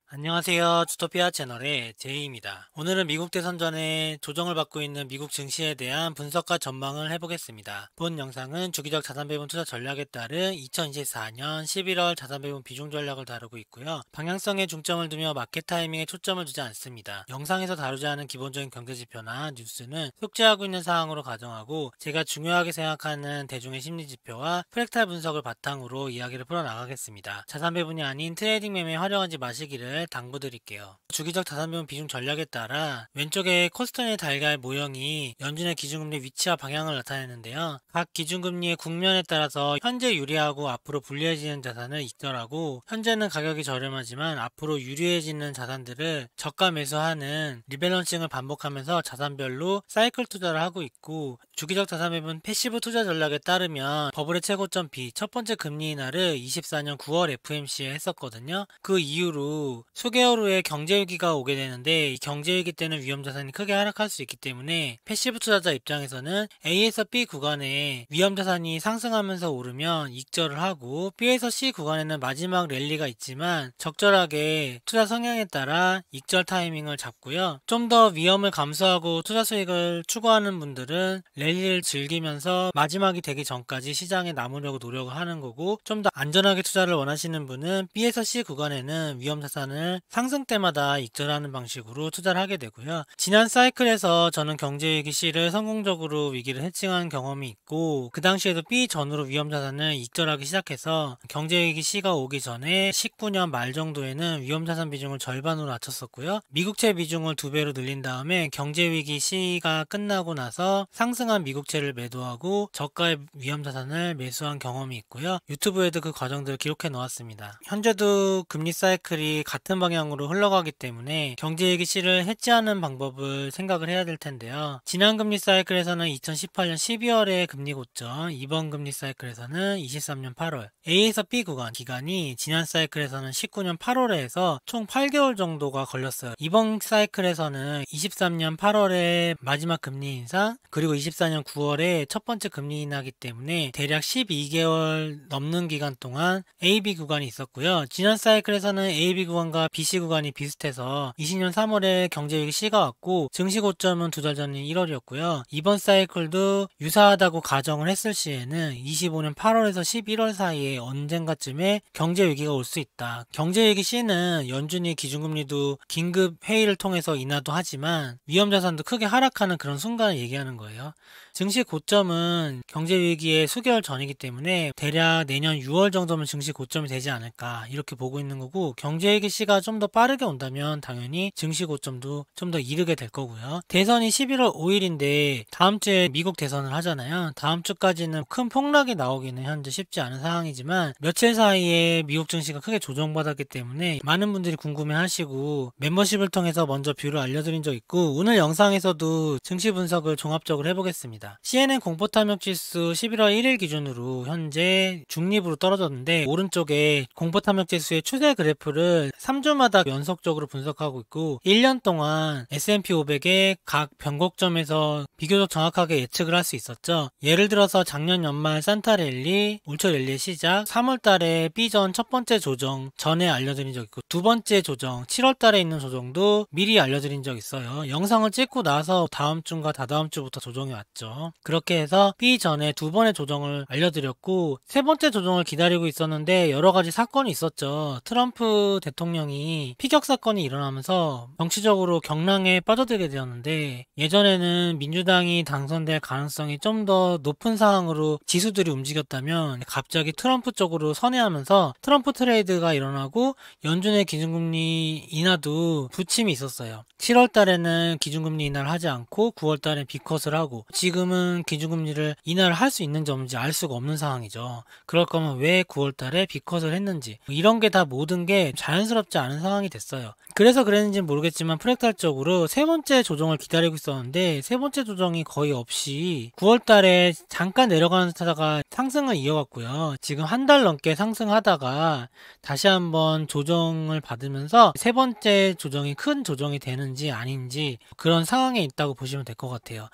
안녕하세요. 주토피아 채널의 제이입니다. 오늘은 미국 대선 전에 조정을 받고 있는 미국 증시에 대한 분석과 전망을 해보겠습니다. 본 영상은 주기적 자산 배분 투자 전략에 따른 2024년 11월 자산 배분 비중 전략을 다루고 있고요. 방향성에 중점을 두며 마켓 타이밍에 초점을 두지 않습니다. 영상에서 다루지 않은 기본적인 경제지표나 뉴스는 속죄하고 있는 사항으로 가정하고 제가 중요하게 생각하는 대중의 심리지표와 프랙탈 분석을 바탕으로 이야기를 풀어나가겠습니다. 자산 배분이 아닌 트레이딩 매매에 활용하지 마시기를 당부드릴게요. 주기적 자산배분 비중 전략에 따라 왼쪽에 코스턴의 달걀 모형이 연준의 기준금리 위치와 방향을 나타내는데요. 각 기준금리의 국면에 따라서 현재 유리하고 앞으로 불리해지는 자산을 익절하고, 현재는 가격이 저렴하지만 앞으로 유리해지는 자산들을 저가 매수하는 리밸런싱을 반복하면서 자산별로 사이클 투자를 하고 있고, 주기적 자산배분 패시브 투자 전략에 따르면 버블의 최고점 B 첫 번째 금리 인하를 24년 9월 FMC에 했었거든요. 그 이후로 수개월 후에 경제위기가 오게 되는데, 이 경제위기 때는 위험자산이 크게 하락할 수 있기 때문에 패시브 투자자 입장에서는 A에서 B 구간에 위험자산이 상승하면서 오르면 익절을 하고, B에서 C 구간에는 마지막 랠리가 있지만 적절하게 투자 성향에 따라 익절 타이밍을 잡고요. 좀 더 위험을 감수하고 투자 수익을 추구하는 분들은 랠리를 즐기면서 마지막이 되기 전까지 시장에 남으려고 노력을 하는 거고, 좀 더 안전하게 투자를 원하시는 분은 B에서 C 구간에는 위험자산을 상승 때마다 익절하는 방식으로 투자를 하게 되고요. 지난 사이클에서 저는 경제위기 C를 성공적으로 위기를 해칭한 경험이 있고, 그 당시에도 B 전후로 위험자산을 익절하기 시작해서 경제위기 C가 오기 전에 19년 말 정도에는 위험자산 비중을 절반으로 낮췄었고요. 미국채 비중을 2배로 늘린 다음에 경제위기 C가 끝나고 나서 상승한 미국채를 매도하고 저가의 위험자산을 매수한 경험이 있고요. 유튜브에도 그 과정들을 기록해 놓았습니다. 현재도 금리 사이클이 같은 방향으로 흘러가기 때문에 경제위기 C를 해지하는 방법을 생각을 해야 될 텐데요. 지난 금리 사이클에서는 2018년 12월에 금리 고점, 이번 금리 사이클에서는 23년 8월, A에서 B 구간 기간이 지난 사이클에서는 19년 8월에 해서 총 8개월 정도가 걸렸어요. 이번 사이클에서는 23년 8월에 마지막 금리 인상, 그리고 24년 9월에 첫 번째 금리 인하기 때문에 대략 12개월 넘는 기간 동안 AB 구간이 있었고요. 지난 사이클에서는 AB 구간과 BC 구간이 비슷해서 20년 3월에 경제위기 C가 왔고, 증시 고점은 2달 전인 1월이었고요. 이번 사이클도 유사하다고 가정을 했을 시에는 25년 8월에서 11월 사이에 언젠가쯤에 경제위기가 올 수 있다. 경제위기 C는 연준이 기준금리도 긴급 회의를 통해서 인하도 하지만 위험자산도 크게 하락하는 그런 순간을 얘기하는 거예요. 증시 고점은 경제위기의 수개월 전이기 때문에 대략 내년 6월 정도면 증시 고점이 되지 않을까 이렇게 보고 있는 거고, 경제위기 C가 좀 더 빠르게 온다면 당연히 증시 고점도 좀 더 이르게 될 거고요. 대선이 11월 5일인데 다음 주에 미국 대선을 하잖아요. 다음 주까지는 큰 폭락이 나오기는 현재 쉽지 않은 상황이지만 며칠 사이에 미국 증시가 크게 조정받았기 때문에 많은 분들이 궁금해하시고 멤버십을 통해서 먼저 뷰를 알려드린 적 있고, 오늘 영상에서도 증시 분석을 종합적으로 해보겠습니다. CNN 공포탐욕지수 11월 1일 기준으로 현재 중립으로 떨어졌는데, 오른쪽에 공포탐욕지수의 추세 그래프를 3주마다 연속적으로 분석하고 있고, 1년 동안 S&P 500의 각 변곡점에서 비교적 정확하게 예측을 할 수 있었죠. 예를 들어서 작년 연말 산타 랠리, 올초 랠리의 시작, 3월 달에 B전 첫 번째 조정 전에 알려드린 적 있고, 두 번째 조정 7월 달에 있는 조정도 미리 알려드린 적 있어요. 영상을 찍고 나서 다음 주인가 다다음 주부터 조정이 왔죠. 그렇게 해서 B 전에 두 번의 조정을 알려드렸고, 세 번째 조정을 기다리고 있었는데 여러 가지 사건이 있었죠. 트럼프 대통령이 피격 사건이 일어나면서 정치적으로 경랑에 빠져들게 되었는데, 예전에는 민주당이 당선될 가능성이 좀 더 높은 상황으로 지수들이 움직였다면 갑자기 트럼프 쪽으로 선회하면서 트럼프 트레이드가 일어나고 연준의 기준금리 인하도 부침이 있었어요. 7월 달에는 기준금리 인하를 하지 않고 9월 달에 비컷을 하고, 지금은 기준금리를 인하를 할 수 있는지 없는지 알 수가 없는 상황이죠. 그럴 거면 왜 9월 달에 비컷을 했는지, 이런 게 다 모든 게 자연스럽지 않은 상황이 됐어요. 그래서 그랬는지는 모르겠지만 프랙탈적으로 세 번째 조정을 기다리고 있었는데 세 번째 조정이 거의 없이 9월달에 잠깐 내려가는 듯하다가 상승을 이어갔고요. 지금 한 달 넘게 상승하다가 다시 한번 조정을 받으면서 세 번째 조정이 큰 조정이 되는지 아닌지 그런 상황에 있다고 보시면 될 것 같아요.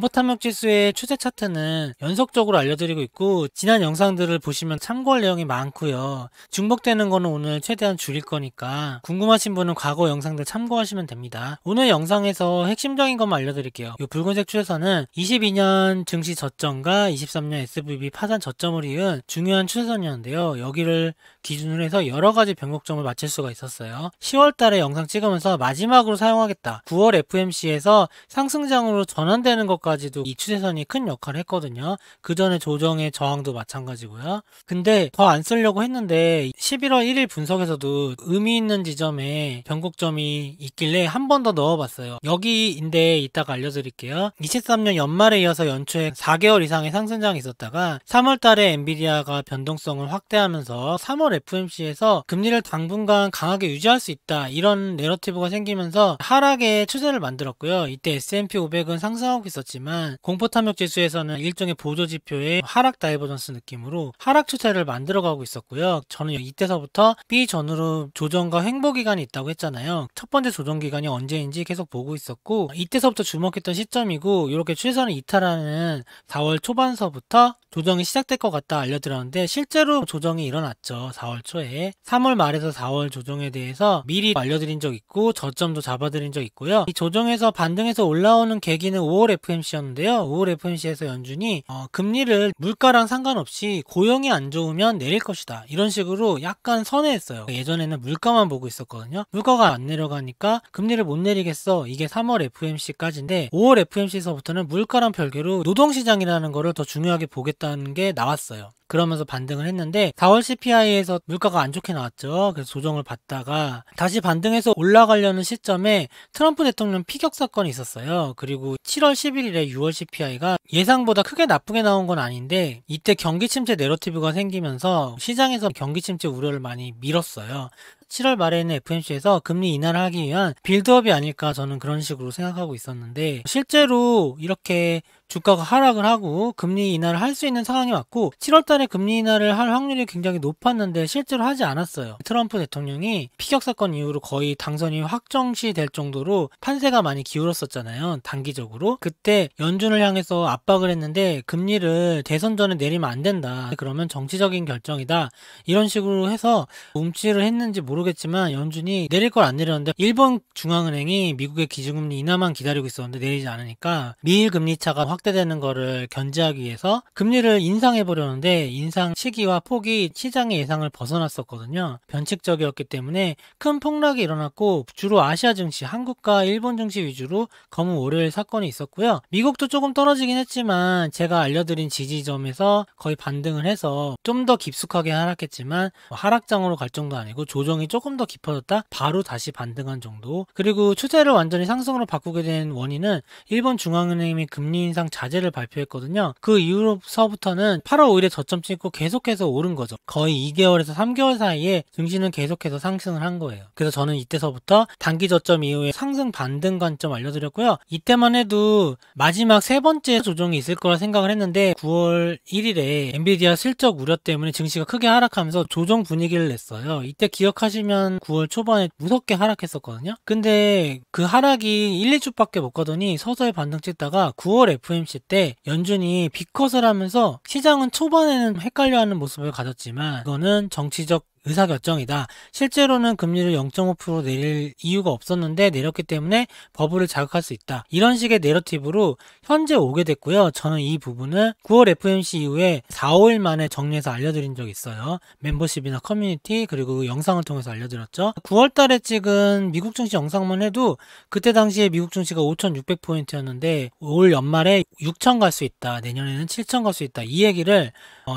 공포탐욕지수의 추세 차트는 연속적으로 알려드리고 있고 지난 영상들을 보시면 참고할 내용이 많고요. 중복되는 거는 오늘 최대한 줄일 거니까 궁금하신 분은 과거 영상들 참고하시면 됩니다. 오늘 영상에서 핵심적인 것만 알려드릴게요. 이 붉은색 추세선은 22년 증시 저점과 23년 SVB 파산 저점을 이은 중요한 추세선이었는데요. 여기를 기준으로 해서 여러가지 변곡점을 맞출 수가 있었어요. 10월달에 영상 찍으면서 마지막으로 사용하겠다. 9월 FMC에서 상승장으로 전환되는 것까지도 이 추세선이 큰 역할을 했거든요. 그 전에 조정의 저항도 마찬가지고요. 근데 더 안 쓰려고 했는데 11월 1일 분석에서도 의미 있는 지점에 변곡점이 있길래 한 번 더 넣어봤어요. 여기인데 이따가 알려드릴게요. 23년 연말에 이어서 연초에 4개월 이상의 상승장이 있었다가 3월달에 엔비디아가 변동성을 확대하면서 3월 FMC에서 금리를 당분간 강하게 유지할 수 있다 이런 내러티브가 생기면서 하락의 추세를 만들었고요. 이때 S&P 500은 상승하고 있었지만 공포탐욕지수에서는 일종의 보조지표의 하락 다이버전스 느낌으로 하락 추세를 만들어가고 있었고요. 저는 이때서부터 B 전후로 조정과 횡보 기간이 있다고 했잖아요. 첫 번째 조정 기간이 언제인지 계속 보고 있었고 이때서부터 주목했던 시점이고 이렇게 추세선을 이탈하는 4월 초반서부터 조정이 시작될 것 같다 알려드렸는데 실제로 조정이 일어났죠. 4월 초에 3월 말에서 4월 조정에 대해서 미리 알려드린 적 있고 저점도 잡아드린 적 있고요. 이 조정에서 반등해서 올라오는 계기는 5월 FMC였는데요. 5월 FMC에서 연준이 금리를 물가랑 상관없이 고용이 안 좋으면 내릴 것이다 이런 식으로 약간 선회했어요. 예전에는 물가만 보고 있었거든요. 물가가 안 내려가니까 금리를 못 내리겠어. 이게 3월 FMC까지인데 5월 FMC에서부터는 물가랑 별개로 노동시장이라는 거를 더 중요하게 보겠다는 게 나왔어요. 그러면서 반등을 했는데 4월 CPI에서 물가가 안 좋게 나왔죠. 그래서 조정을 받다가 다시 반등해서 올라가려는 시점에 트럼프 대통령 피격 사건이 있었어요. 그리고 7월 11일에 6월 CPI가 예상보다 크게 나쁘게 나온 건 아닌데 이때 경기 침체 내러티브가 생기면서 시장에서 경기 침체 우려를 많이 밀었어요. 7월 말에는 FMC에서 금리 인하를 하기 위한 빌드업이 아닐까 저는 그런 식으로 생각하고 있었는데 실제로 이렇게 주가가 하락을 하고 금리 인하를 할 수 있는 상황이 왔고 7월달에 금리 인하를 할 확률이 굉장히 높았는데 실제로 하지 않았어요. 트럼프 대통령이 피격 사건 이후로 거의 당선이 확정시 될 정도로 판세가 많이 기울었었잖아요. 단기적으로. 그때 연준을 향해서 압박을 했는데 금리를 대선 전에 내리면 안 된다. 그러면 정치적인 결정이다. 이런 식으로 해서 움찔을 했는지 모르겠지만 연준이 내릴 걸 안 내렸는데 일본 중앙은행이 미국의 기준금리 인하만 기다리고 있었는데 내리지 않으니까 미일 금리 차가 확대되는 거를 견제하기 위해서 금리를 인상해버렸는데 인상 시기와 폭이 시장의 예상을 벗어났었거든요. 변칙적이었기 때문에 큰 폭락이 일어났고 주로 아시아 증시, 한국과 일본 증시 위주로 검은 월요일 사건이 있었고요. 미국도 조금 떨어지긴 했지만 제가 알려드린 지지점에서 거의 반등을 해서 좀 더 깊숙하게 하락했지만 하락장으로 갈 정도 아니고 조정이 조금 더 깊어졌다 바로 다시 반등한 정도. 그리고 추세를 완전히 상승으로 바꾸게 된 원인은 일본 중앙은행이 금리 인상 자제를 발표했거든요. 그 이후로서부터는 8월 5일에 저점 찍고 계속해서 오른 거죠. 거의 2개월에서 3개월 사이에 증시는 계속해서 상승을 한 거예요. 그래서 저는 이때서부터 단기 저점 이후에 상승 반등 관점 알려드렸고요. 이때만 해도 마지막 세 번째 조정이 있을 거라 생각을 했는데 9월 1일에 엔비디아 실적 우려 때문에 증시가 크게 하락하면서 조정 분위기를 냈어요. 이때 기억하시면 9월 초반에 무섭게 하락했었거든요. 근데 그 하락이 1, 2주밖에 못 가더니 서서히 반등 찍다가 9월 FMC 때 연준이 빅컷을 하면서 시장은 초반에는 헷갈려하는 모습을 가졌지만 이거는 정치적 의사결정이다. 실제로는 금리를 0.5% 내릴 이유가 없었는데 내렸기 때문에 버블을 자극할 수 있다. 이런 식의 내러티브로 현재 오게 됐고요. 저는 이 부분을 9월 FMC 이후에 4, 5일 만에 정리해서 알려드린 적이 있어요. 멤버십이나 커뮤니티 그리고 영상을 통해서 알려드렸죠. 9월 달에 찍은 미국 증시 영상만 해도 그때 당시에 미국 증시가 5,600포인트였는데 올 연말에 6,000 갈 수 있다. 내년에는 7,000 갈 수 있다. 이 얘기를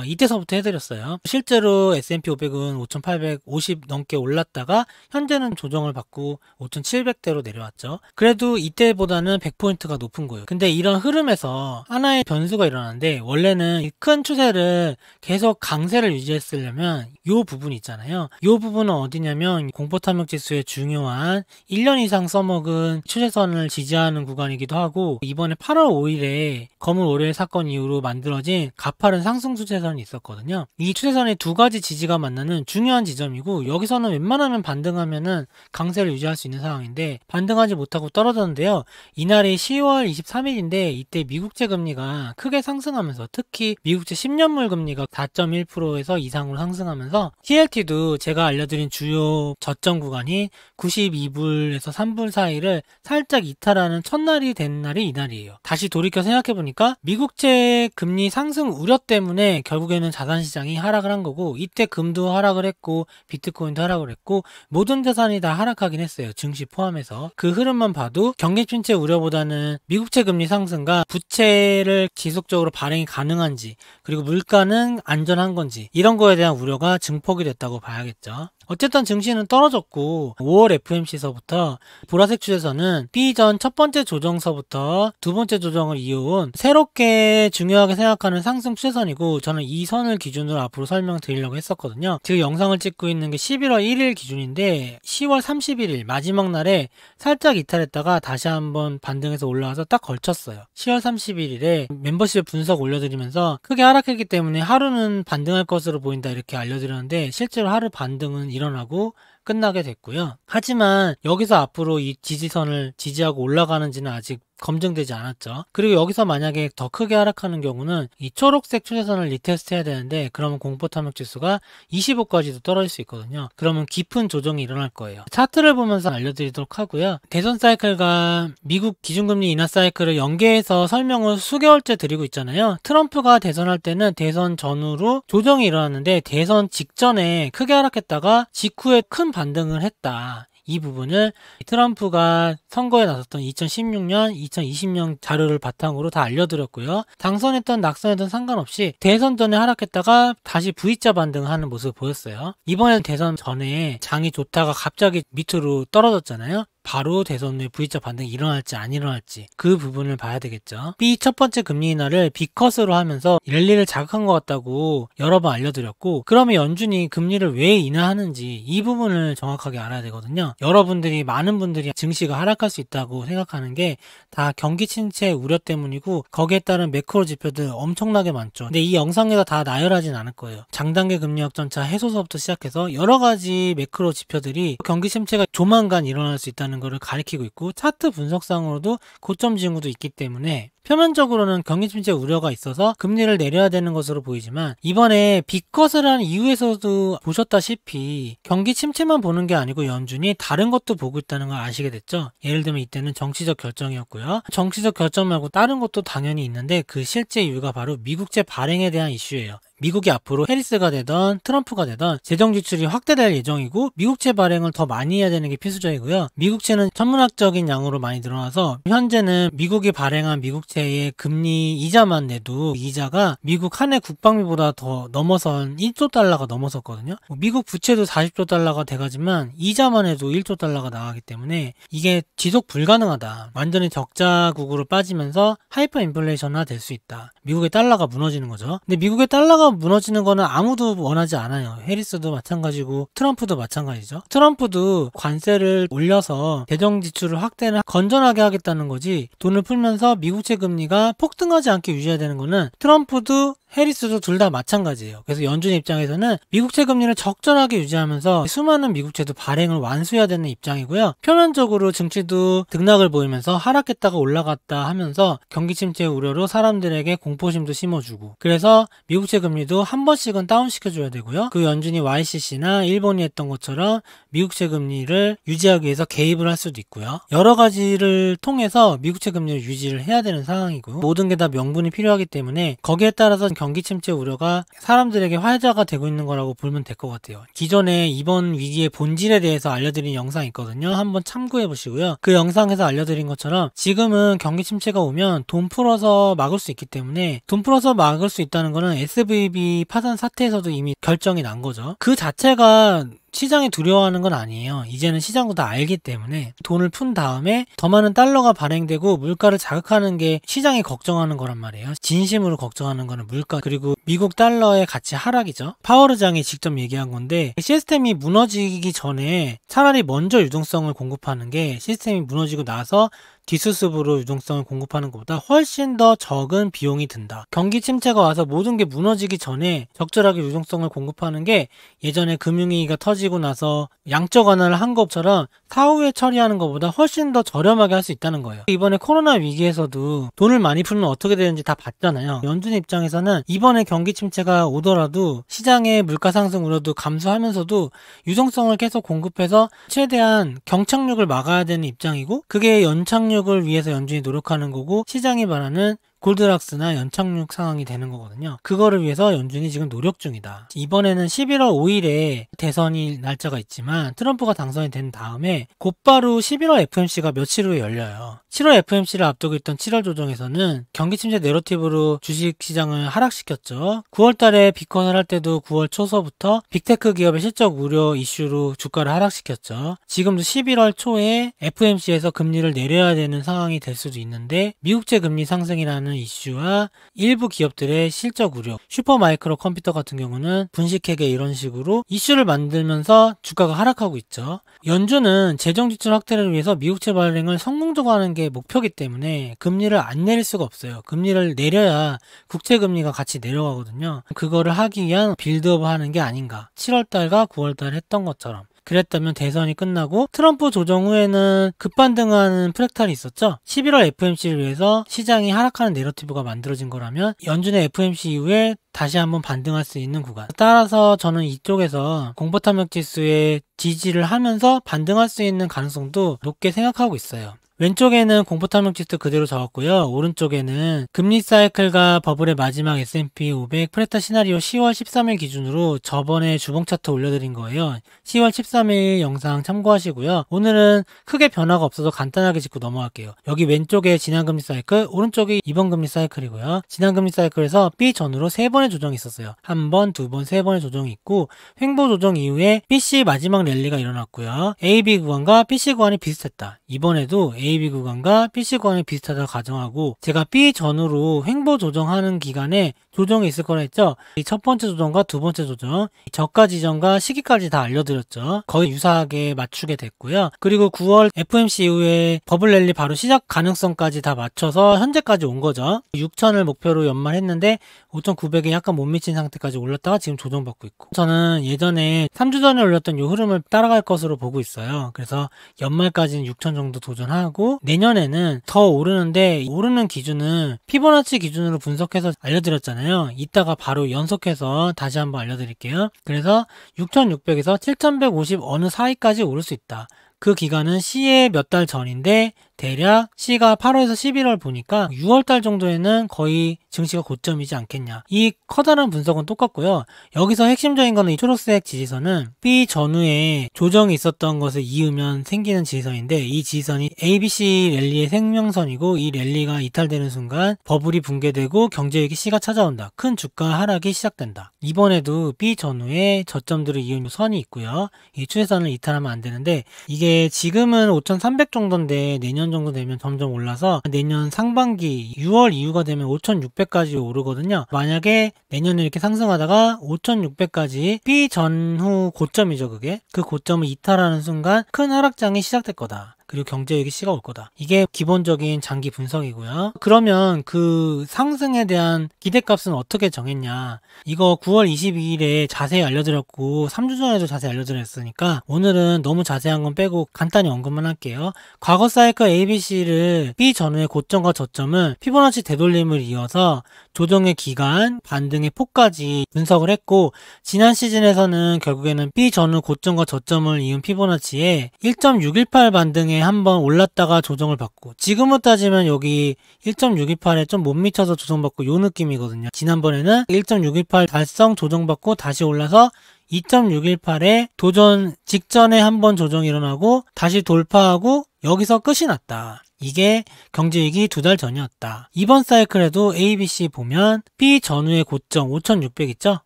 이때서부터 해드렸어요. 실제로 S&P 500은 5,850 넘게 올랐다가 현재는 조정을 받고 5,700대로 내려왔죠. 그래도 이때보다는 100포인트가 높은 거예요. 근데 이런 흐름에서 하나의 변수가 일어나는데, 원래는 이 큰 추세를 계속 강세를 유지했으려면 이 부분 있잖아요. 이 부분은 어디냐면 공포탐욕지수의 중요한 1년 이상 써먹은 추세선을 지지하는 구간이기도 하고, 이번에 8월 5일에 거물 오레일 사건 이후로 만들어진 가파른 상승 추세선이 있었거든요. 이 추세선의 두 가지 지지가 만나는 중요한 지점이고, 여기서는 웬만하면 반등하면은 강세를 유지할 수 있는 상황인데 반등하지 못하고 떨어졌는데요. 이날이 10월 23일인데 이때 미국채 금리가 크게 상승하면서, 특히 미국채 10년물 금리가 4.1%에서 이상으로 상승하면서 TLT도 제가 알려드린 주요 저점 구간이 92불에서 3불 사이를 살짝 이탈하는 첫날이 된 날이 이날이에요. 다시 돌이켜 생각해보니까 미국채 금리 상승 우려 때문에 결국에는 자산시장이 하락을 한 거고, 이때 금도 하락을 했고 비트코인도 하락을 했고 모든 자산이 다 하락하긴 했어요. 증시 포함해서. 그 흐름만 봐도 경기 침체 우려보다는 미국채 금리 상승과 부채를 지속적으로 발행이 가능한지, 그리고 물가는 안전한 건지, 이런 거에 대한 우려가 증폭이 됐다고 봐야겠죠. 어쨌든 증시는 떨어졌고 5월 FOMC서부터 보라색 추세선은 비전 첫 번째 조정서부터 두 번째 조정을 이어온 새롭게 중요하게 생각하는 상승 추세선이고, 저는 이 선을 기준으로 앞으로 설명드리려고 했었거든요. 지금 영상을 찍고 있는 게 11월 1일 기준인데 10월 31일 마지막 날에 살짝 이탈했다가 다시 한번 반등해서 올라와서 딱 걸쳤어요. 10월 31일에 멤버십 분석 올려드리면서 크게 하락했기 때문에 하루는 반등할 것으로 보인다 이렇게 알려드렸는데, 실제로 하루 반등은 일어나고 끝나게 됐고요. 하지만 여기서 앞으로 이 지지선을 지지하고 올라가는지는 아직 검증되지 않았죠. 그리고 여기서 만약에 더 크게 하락하는 경우는 이 초록색 추세선을 리테스트 해야 되는데, 그러면 공포탐욕 지수가 25까지도 떨어질 수 있거든요. 그러면 깊은 조정이 일어날 거예요. 차트를 보면서 알려드리도록 하고요. 대선 사이클과 미국 기준금리 인하 사이클을 연계해서 설명을 수개월째 드리고 있잖아요. 트럼프가 대선할 때는 대선 전후로 조정이 일어났는데 대선 직전에 크게 하락했다가 직후에 큰 반등을 했다. 이 부분을 트럼프가 선거에 나섰던 2016년, 2020년 자료를 바탕으로 다 알려드렸고요. 당선했던 낙선했던 상관없이 대선 전에 하락했다가 다시 V자 반등하는 모습을 보였어요. 이번에 대선 전에 장이 좋다가 갑자기 밑으로 떨어졌잖아요. 바로 대선 후에 V자 반등이 일어날지 안 일어날지 그 부분을 봐야 되겠죠. B 첫 번째 금리 인하를 B컷으로 하면서 랠리를 자극한 것 같다고 여러 번 알려드렸고, 그러면 연준이 금리를 왜 인하하는지 이 부분을 정확하게 알아야 되거든요. 여러분들이, 많은 분들이 증시가 하락할 수 있다고 생각하는 게 다 경기 침체 우려 때문이고, 거기에 따른 매크로 지표들 엄청나게 많죠. 근데 이 영상에서 다 나열하진 않을 거예요. 장단기 금리 역전차 해소서부터 시작해서 여러 가지 매크로 지표들이 경기 침체가 조만간 일어날 수 있다는 거를 가리키고 있고, 차트 분석상으로도 고점 징후도 있기 때문에 표면적으로는 경기 침체 우려가 있어서 금리를 내려야 되는 것으로 보이지만, 이번에 B컷을 한 이후에서도 보셨다시피 경기 침체만 보는 게 아니고 연준이 다른 것도 보고 있다는 걸 아시게 됐죠. 예를 들면 이때는 정치적 결정이었고요. 정치적 결정 말고 다른 것도 당연히 있는데, 그 실제 이유가 바로 미국채 발행에 대한 이슈예요. 미국이 앞으로 해리스가 되던 트럼프가 되던 재정 지출이 확대될 예정이고, 미국채 발행을 더 많이 해야 되는 게 필수적이고요. 미국채는 천문학적인 양으로 많이 늘어나서 현재는 미국이 발행한 미국채의 금리 이자만 내도 이자가 미국 한 해 국방비보다 더 넘어선 1조 달러가 넘어섰거든요. 미국 부채도 40조 달러가 돼가지만 이자만 해도 1조 달러가 나가기 때문에 이게 지속 불가능하다. 완전히 적자국으로 빠지면서 하이퍼 인플레이션화 될 수 있다. 미국의 달러가 무너지는 거죠. 근데 미국의 달러가 무너지는 거는 아무도 원하지 않아요. 해리스도 마찬가지고 트럼프도 마찬가지죠. 트럼프도 관세를 올려서 재정 지출을 확대를 건전하게 하겠다는 거지, 돈을 풀면서 미국채 금리가 폭등하지 않게 유지해야 되는 거는 트럼프도 해리스도 둘 다 마찬가지예요. 그래서 연준 입장에서는 미국채 금리를 적절하게 유지하면서 수많은 미국채도 발행을 완수해야 되는 입장이고요. 표면적으로 증시도 등락을 보이면서 하락했다가 올라갔다 하면서 경기 침체 우려로 사람들에게 공포심도 심어주고, 그래서 미국채 금리도 한 번씩은 다운시켜줘야 되고요. 그 연준이 YCC나 일본이 했던 것처럼 미국채 금리를 유지하기 위해서 개입을 할 수도 있고요. 여러 가지를 통해서 미국채 금리를 유지를 해야 되는 상황이고, 모든 게 다 명분이 필요하기 때문에 거기에 따라서 경기 침체 우려가 사람들에게 화제가 되고 있는 거라고 보면 될 것 같아요. 기존에 이번 위기의 본질에 대해서 알려드린 영상이 있거든요. 한번 참고해 보시고요. 그 영상에서 알려드린 것처럼 지금은 경기 침체가 오면 돈 풀어서 막을 수 있기 때문에, 돈 풀어서 막을 수 있다는 거는 SVB 파산 사태에서도 이미 결정이 난 거죠. 그 자체가 시장이 두려워하는 건 아니에요. 이제는 시장도 다 알기 때문에 돈을 푼 다음에 더 많은 달러가 발행되고 물가를 자극하는 게 시장이 걱정하는 거란 말이에요. 진심으로 걱정하는 거는 물가, 그리고 미국 달러의 가치 하락이죠. 파월 의장이 직접 얘기한 건데, 시스템이 무너지기 전에 차라리 먼저 유동성을 공급하는 게 시스템이 무너지고 나서 뒷수습으로 유동성을 공급하는 것보다 훨씬 더 적은 비용이 든다. 경기 침체가 와서 모든 게 무너지기 전에 적절하게 유동성을 공급하는 게 예전에 금융위기가 터지고 나서 양적 완화를 한 것처럼 사후에 처리하는 것보다 훨씬 더 저렴하게 할 수 있다는 거예요. 이번에 코로나 위기에서도 돈을 많이 풀면 어떻게 되는지 다 봤잖아요. 연준 입장에서는 이번에 경기 침체가 오더라도 시장의 물가 상승 우려도 감수하면서도 유동성을 계속 공급해서 최대한 경착륙을 막아야 되는 입장이고, 그게 연착륙 을 위해서 연준이 노력하는 거고, 시장이 바라는 골드락스나 연착륙 상황이 되는 거거든요. 그거를 위해서 연준이 지금 노력 중이다. 이번에는 11월 5일에 대선이 날짜가 있지만 트럼프가 당선이 된 다음에 곧바로 11월 FOMC가 며칠 후에 열려요. 7월 FOMC를 앞두고 있던 7월 조정에서는 경기 침체 내러티브로 주식 시장을 하락시켰죠. 9월 달에 비컨을 할 때도 9월 초서부터 빅테크 기업의 실적 우려 이슈로 주가를 하락시켰죠. 지금도 11월 초에 FOMC에서 금리를 내려야 되는 상황이 될 수도 있는데, 미국제 금리 상승이라는 이슈와 일부 기업들의 실적 우려, 슈퍼마이크로 컴퓨터 같은 경우는 분식회계 이런 식으로 이슈를 만들면서 주가가 하락하고 있죠. 연준은 재정지출 확대를 위해서 미국채 발행을 성공적으로 하는 게 목표이기 때문에 금리를 안 내릴 수가 없어요. 금리를 내려야 국채금리가 같이 내려가거든요. 그거를 하기 위한 빌드업 하는 게 아닌가. 7월달과 9월달 했던 것처럼. 그랬다면 대선이 끝나고 트럼프 조정 후에는 급반등하는 프랙탈이 있었죠. 11월 FOMC를 위해서 시장이 하락하는 내러티브가 만들어진 거라면 연준의 FOMC 이후에 다시 한번 반등할 수 있는 구간. 따라서 저는 이쪽에서 공포탐욕 지수에 지지를 하면서 반등할 수 있는 가능성도 높게 생각하고 있어요. 왼쪽에는 공포탐욕 지수 그대로 적었고요. 오른쪽에는 금리 사이클과 버블의 마지막 S&P 500 프레타 시나리오 10월 13일 기준으로 저번에 주봉 차트 올려드린 거예요. 10월 13일 영상 참고하시고요. 오늘은 크게 변화가 없어서 간단하게 짚고 넘어갈게요. 여기 왼쪽에 지난금리 사이클, 오른쪽이 이번 금리 사이클이고요. 지난금리 사이클에서 B 전후로 3번의 조정이 있었어요. 1번, 2번, 3번의 조정이 있고, 횡보 조정 이후에 BC 마지막 랠리가 일어났고요. AB 구간과 BC 구간이 비슷했다. 이번에도 AB 구간과 BC 구간이 비슷하다고 가정하고, 제가 B 전후로 횡보 조정하는 기간에 조정이 있을 거라 했죠. 이 첫 번째 조정과 두 번째 조정, 저가 지점과 시기까지 다 알려드렸죠. 거의 유사하게 맞추게 됐고요. 그리고 9월 FOMC 이후에 버블 랠리 바로 시작 가능성까지 다 맞춰서 현재까지 온 거죠. 6천을 목표로 연말했는데 5,900에 약간 못 미친 상태까지 올랐다가 지금 조정받고 있고, 저는 예전에 3주 전에 올렸던 이 흐름을 따라갈 것으로 보고 있어요. 그래서 연말까지는 6천 정도 도전하고, 내년에는 더 오르는데, 오르는 기준은 피보나치 기준으로 분석해서 알려드렸잖아요. 이따가 바로 연속해서 다시 한번 알려드릴게요. 그래서 6,600에서 7,150 어느 사이까지 오를 수 있다. 그 기간은 C의 몇 달 전인데 대략 C가 8월에서 11월 보니까 6월달 정도에는 거의 증시가 고점이지 않겠냐. 이 커다란 분석은 똑같고요. 여기서 핵심적인 거는 이 초록색 지지선은 B 전후에 조정이 있었던 것을 이으면 생기는 지지선인데, 이 지지선이 ABC 랠리의 생명선이고, 이 랠리가 이탈되는 순간 버블이 붕괴되고 경제위기 C가 찾아온다. 큰 주가 하락이 시작된다. 이번에도 B 전후에 저점들을 이은 선이 있고요. 이 추세선을 이탈하면 안 되는데, 이게 지금은 5,300 정도인데 내년 정도 되면 점점 올라서 내년 상반기 6월 이후가 되면 5,600까지 오르거든요. 만약에 내년에 이렇게 상승하다가 5,600까지 B 전후 고점이죠. 그게 그 고점을 이탈하는 순간 큰 하락장이 시작될 거다. 그리고 경제위기 C가 올 거다. 이게 기본적인 장기 분석이고요. 그러면 그 상승에 대한 기대값은 어떻게 정했냐. 이거 9월 22일에 자세히 알려드렸고 3주 전에도 자세히 알려드렸으니까 오늘은 너무 자세한 건 빼고 간단히 언급만 할게요. 과거 사이클 ABC를 B 전후의 고점과 저점은 피보나치 되돌림을 이어서 조정의 기간, 반등의 폭까지 분석을 했고, 지난 시즌에서는 결국에는 B 전후 고점과 저점을 이은 피보나치에 1.618 반등의 중에 한번 올랐다가 조정을 받고, 지금으로 따지면 여기 1.628에 좀 못 미쳐서 조정받고 요 느낌이거든요. 지난번에는 1.618 달성 조정받고 다시 올라서 2.618에 도전 직전에 한번 조정이 일어나고 다시 돌파하고 여기서 끝이 났다. 이게 경제위기 2달 전이었다. 이번 사이클에도 ABC 보면 B 전후의 고점 5600 있죠?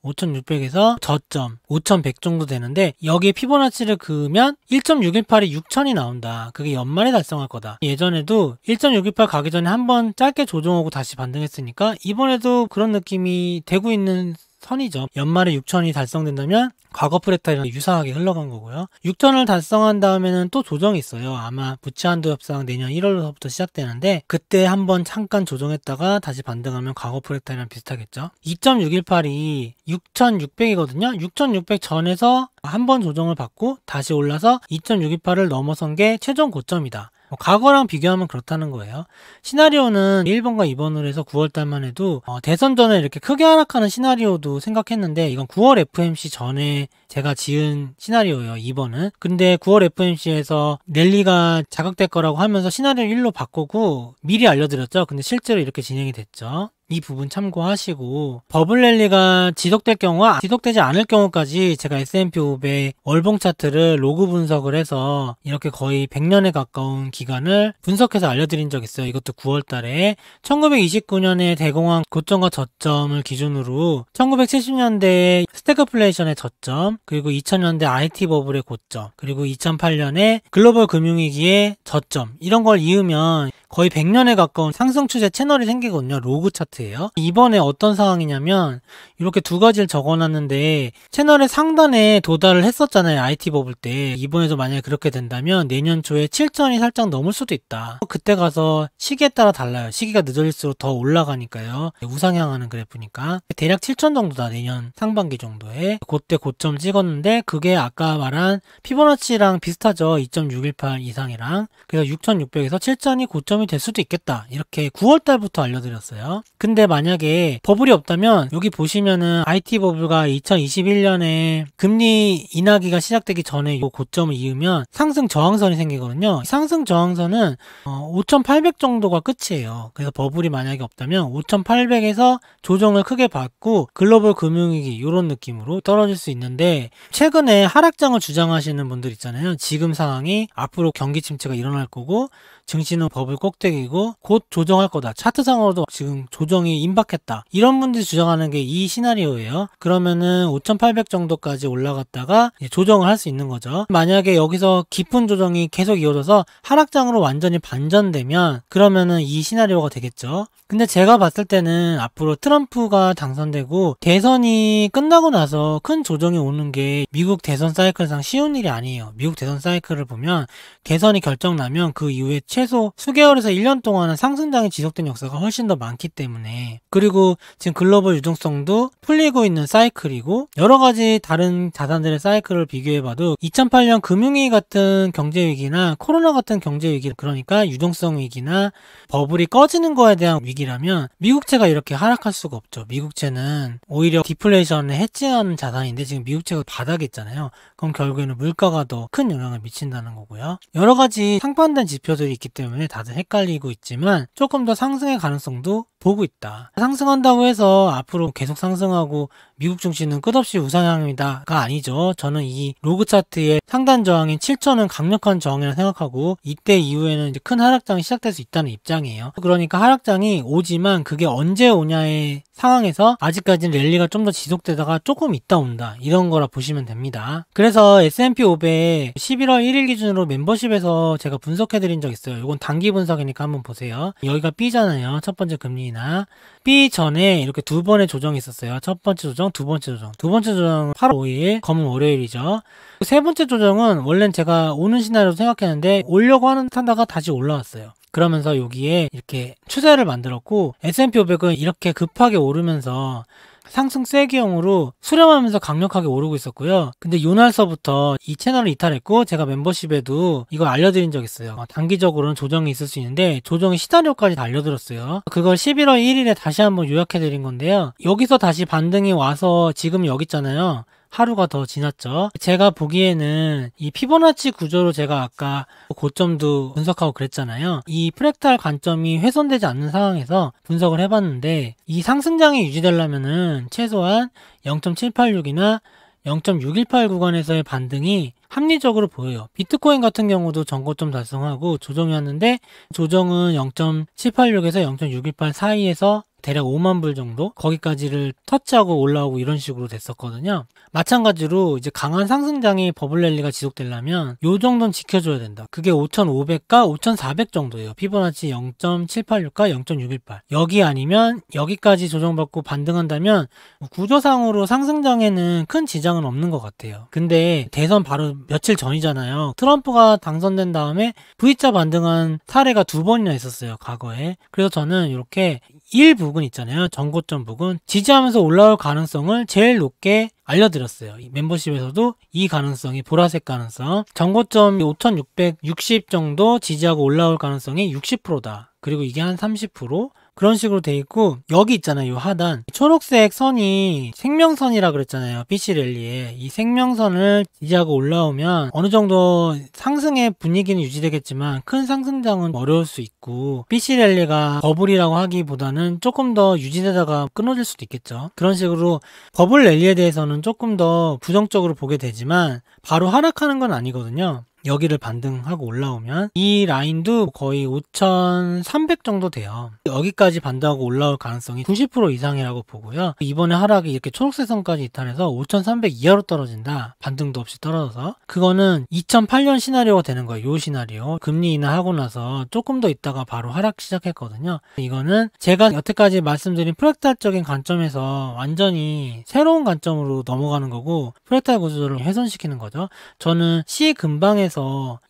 5600에서 저점 5100 정도 되는데 여기에 피보나치를 그으면 1.618이 6000이 나온다. 그게 연말에 달성할 거다. 예전에도 1.618 가기 전에 한번 짧게 조정하고 다시 반등했으니까 이번에도 그런 느낌이 되고 있는 선이죠. 연말에 6000이 달성된다면 과거 프랙탈이랑 유사하게 흘러간 거고요. 6000을 달성한 다음에는 또 조정이 있어요. 아마 부채 한도 협상 내년 1월부터 시작되는데 그때 한번 잠깐 조정했다가 다시 반등하면 과거 프랙탈이랑 비슷하겠죠. 2.618이 6600이거든요. 6600 전에서 한번 조정을 받고 다시 올라서 2.628을 넘어선 게 최종 고점이다. 과거랑 비교하면 그렇다는 거예요. 시나리오는 1번과 2번으로 해서 9월달만 해도 대선 전에 이렇게 크게 하락하는 시나리오도 생각했는데 이건 9월 FMC 전에 제가 지은 시나리오예요. 2번은. 근데 9월 FMC에서 랠리가 자극될 거라고 하면서 시나리오 1로 바꾸고 미리 알려드렸죠. 근데 실제로 이렇게 진행이 됐죠. 이 부분 참고하시고 버블 랠리가 지속될 경우와 지속되지 않을 경우까지 제가 S&P 500 월봉 차트를 로그 분석을 해서 이렇게 거의 100년에 가까운 기간을 분석해서 알려드린 적 있어요. 이것도 9월 달에 1929년에 대공황 고점과 저점을 기준으로 1970년대에 스태그플레이션의 저점, 그리고 2000년대 IT 버블의 고점, 그리고 2008년에 글로벌 금융위기의 저점, 이런 걸 이으면 거의 100년에 가까운 상승 추세 채널이 생기거든요. 로그 차트예요. 이번에 어떤 상황이냐면 이렇게 두 가지를 적어놨는데 채널의 상단에 도달을 했었잖아요. IT 버블 때. 이번에도 만약에 그렇게 된다면 내년 초에 7전이 살짝 넘을 수도 있다. 그때 가서 시기에 따라 달라요. 시기가 늦어질수록 더 올라가니까요. 우상향하는 그래프니까. 대략 7전 정도다. 내년 상반기 정도에. 그때 고점 찍었는데 그게 아까 말한 피보나치랑 비슷하죠. 2.618 이상이랑. 그래서 6600에서 7전이 고점이 될 수도 있겠다. 이렇게 9월 달부터 알려드렸어요. 근데 만약에 버블이 없다면 여기 보시면은 IT 버블가 2021년에 금리 인하기가 시작되기 전에 이 고점을 이으면 상승 저항선이 생기거든요. 상승 저항선은 5,800 정도가 끝이에요. 그래서 버블이 만약에 없다면 5,800에서 조정을 크게 받고 글로벌 금융위기 이런 느낌으로 떨어질 수 있는데 최근에 하락장을 주장하시는 분들 있잖아요. 지금 상황이 앞으로 경기 침체가 일어날 거고 증시는 버블 꼭대기고 곧 조정할 거다. 차트상으로도 지금 조정이 임박했다. 이런 분들이 주장하는 게 이 시나리오예요. 그러면은 5,800 정도까지 올라갔다가 조정을 할 수 있는 거죠. 만약에 여기서 깊은 조정이 계속 이어져서 하락장으로 완전히 반전되면 그러면은 이 시나리오가 되겠죠. 근데 제가 봤을 때는 앞으로 트럼프가 당선되고 대선이 끝나고 나서 큰 조정이 오는 게 미국 대선 사이클상 쉬운 일이 아니에요. 미국 대선 사이클을 보면 대선이 결정나면 그 이후에 최소 수개월에서 1년 동안은 상승장이 지속된 역사가 훨씬 더 많기 때문에 그리고 지금 글로벌 유동성도 풀리고 있는 사이클이고 여러 가지 다른 자산들의 사이클을 비교해봐도 2008년 금융위기 같은 경제위기나 코로나 같은 경제위기 그러니까 유동성 위기나 버블이 꺼지는 거에 대한 위기라면 미국채가 이렇게 하락할 수가 없죠. 미국채는 오히려 디플레이션을 해치하는 자산인데 지금 미국채가 바닥에 있잖아요. 그럼 결국에는 물가가 더 큰 영향을 미친다는 거고요. 여러 가지 상반된 지표들이 있기 때문에 다들 헷갈리고 있지만 조금 더 상승의 가능성도 보고 있다. 상승한다고 해서 앞으로 계속 상승하고 미국 증시는 끝없이 우상향이다가 아니죠. 저는 이 로그 차트의 상단 저항인 7천은 강력한 저항이라 생각하고 이때 이후에는 이제 큰 하락장이 시작될 수 있다는 입장이에요. 그러니까 하락장이 오지만 그게 언제 오냐의 상황에서 아직까지는 랠리가 좀 더 지속되다가 조금 있다 온다 이런 거라 보시면 됩니다. 그래서 S&P 500 11월 1일 기준으로 멤버십에서 제가 분석해드린 적 있어요. 이건 단기 분석이니까 한번 보세요. 여기가 B잖아요. 첫 번째 금리나 B 전에 이렇게 두 번의 조정이 있었어요. 첫 번째 조정, 두 번째 조정. 두 번째 조정은 8월 5일 검은 월요일이죠. 세 번째 조정은 원래는 제가 오는 시나리오 생각했는데 오려고 하다가 다시 올라왔어요. 그러면서 여기에 이렇게 추세를 만들었고 S&P 500은 이렇게 급하게 오르면서 상승 쐐기형으로 수렴하면서 강력하게 오르고 있었고요. 근데 요날서부터 이 채널을 이탈했고 제가 멤버십에도 이걸 알려드린 적 있어요. 단기적으로는 조정이 있을 수 있는데 조정의 시나리오까지 다 알려드렸어요. 그걸 11월 1일에 다시 한번 요약해드린 건데요. 여기서 다시 반등이 와서 지금 여기 있잖아요. 하루가 더 지났죠. 제가 보기에는 이 피보나치 구조로 제가 아까 고점도 분석하고 그랬잖아요. 이 프랙탈 관점이 훼손되지 않는 상황에서 분석을 해봤는데 이 상승장이 유지되려면은 최소한 0.786이나 0.618 구간에서의 반등이 합리적으로 보여요. 비트코인 같은 경우도 전고점 달성하고 조정이었는데 조정은 0.786에서 0.618 사이에서 대략 5만 불 정도 거기까지를 터치하고 올라오고 이런 식으로 됐었거든요. 마찬가지로 이제 강한 상승장이 버블 랠리가 지속되려면 요 정도는 지켜줘야 된다. 그게 5,500과 5,400 정도예요. 피보나치 0.786과 0.618 여기 아니면 여기까지 조정받고 반등한다면 구조상으로 상승장에는 큰 지장은 없는 것 같아요. 근데 대선 바로 며칠 전이잖아요. 트럼프가 당선된 다음에 V자 반등한 사례가 2번이나 있었어요, 과거에. 그래서 저는 이렇게 1 부근 있잖아요. 전고점 부근 지지하면서 올라올 가능성을 제일 높게 알려드렸어요. 이 멤버십에서도 이 가능성이 보라색 가능성 전고점 5660 정도 지지하고 올라올 가능성이 60%다. 그리고 이게 한 30% 그런 식으로 돼 있고 여기 있잖아요. 이 하단 초록색 선이 생명선이라 그랬잖아요. PC 랠리에 이 생명선을 지지하고 올라오면 어느 정도 상승의 분위기는 유지되겠지만 큰 상승장은 어려울 수 있고 PC 랠리가 버블이라고 하기보다는 조금 더 유지되다가 끊어질 수도 있겠죠. 그런 식으로 버블 랠리에 대해서는 조금 더 부정적으로 보게 되지만 바로 하락하는 건 아니거든요. 여기를 반등하고 올라오면 이 라인도 거의 5,300 정도 돼요. 여기까지 반등하고 올라올 가능성이 90% 이상이라고 보고요. 이번에 하락이 이렇게 초록색 선까지 이탈해서 5,300 이하로 떨어진다. 반등도 없이 떨어져서 그거는 2008년 시나리오가 되는 거예요. 요 시나리오 금리 인하하고 나서 조금 더 있다가 바로 하락 시작했거든요. 이거는 제가 여태까지 말씀드린 프랙탈적인 관점에서 완전히 새로운 관점으로 넘어가는 거고 프랙탈 구조를 훼손시키는 거죠. 저는 C 근방에서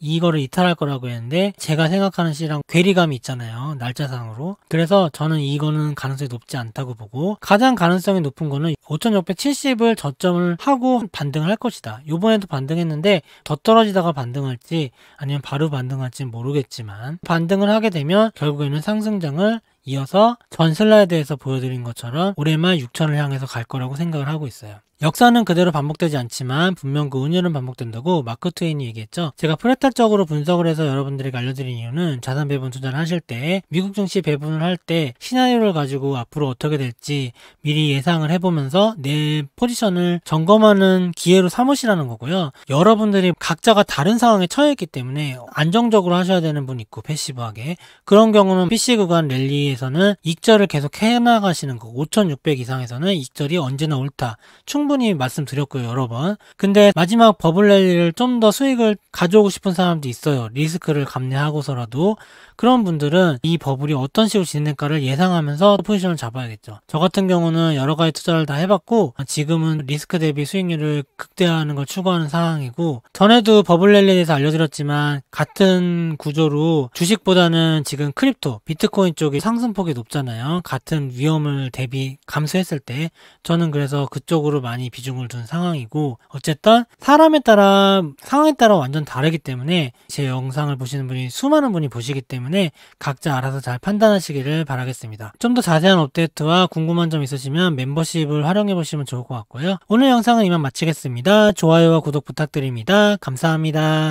이거를 이탈할 거라고 했는데 제가 생각하는 C랑 괴리감이 있잖아요. 날짜상으로. 그래서 저는 이거는 가능성이 높지 않다고 보고 가장 가능성이 높은 거는 5670을 저점을 하고 반등을 할 것이다. 요번에도 반등했는데 더 떨어지다가 반등할지 아니면 바로 반등할지는 모르겠지만 반등을 하게 되면 결국에는 상승장을 이어서 전 슬라이드에서 보여드린 것처럼 올해 말 6천을 향해서 갈 거라고 생각을 하고 있어요. 역사는 그대로 반복되지 않지만 분명 그 운율은 반복된다고 마크 트웨인이 얘기했죠. 제가 프랙탈적으로 분석을 해서 여러분들에게 알려드린 이유는 자산 배분 투자를 하실 때 미국 증시 배분을 할 때 시나리오를 가지고 앞으로 어떻게 될지 미리 예상을 해보면서 내 포지션을 점검하는 기회로 삼으시라는 거고요. 여러분들이 각자가 다른 상황에 처해 있기 때문에 안정적으로 하셔야 되는 분 있고 패시브하게 그런 경우는 PC 구간 랠리에서는 익절을 계속 해나가시는 거 5,600 이상에서는 익절이 언제나 옳다. 충분히 말씀드렸고요 여러 번. 근데 마지막 버블 랠리를 좀 더 수익을 가져오고 싶은 사람도 있어요. 리스크를 감내하고서라도. 그런 분들은 이 버블이 어떤 식으로 진행될까를 예상하면서 포지션을 잡아야겠죠. 저 같은 경우는 여러 가지 투자를 다 해봤고 지금은 리스크 대비 수익률을 극대화하는 걸 추구하는 상황이고 전에도 버블 랠리에 대해서 알려드렸지만 같은 구조로 주식보다는 지금 크립토, 비트코인 쪽이 상승폭이 높잖아요. 같은 위험을 대비 감수했을 때 저는 그래서 그쪽으로 많이 비중을 둔 상황이고 어쨌든 사람에 따라 상황에 따라 완전 다르기 때문에 제 영상을 보시는 분이 수많은 분이 보시기 때문에 각자 알아서 잘 판단하시기를 바라겠습니다. 좀 더 자세한 업데이트와 궁금한 점 있으시면 멤버십을 활용해 보시면 좋을 것 같고요. 오늘 영상은 이만 마치겠습니다. 좋아요와 구독 부탁드립니다. 감사합니다.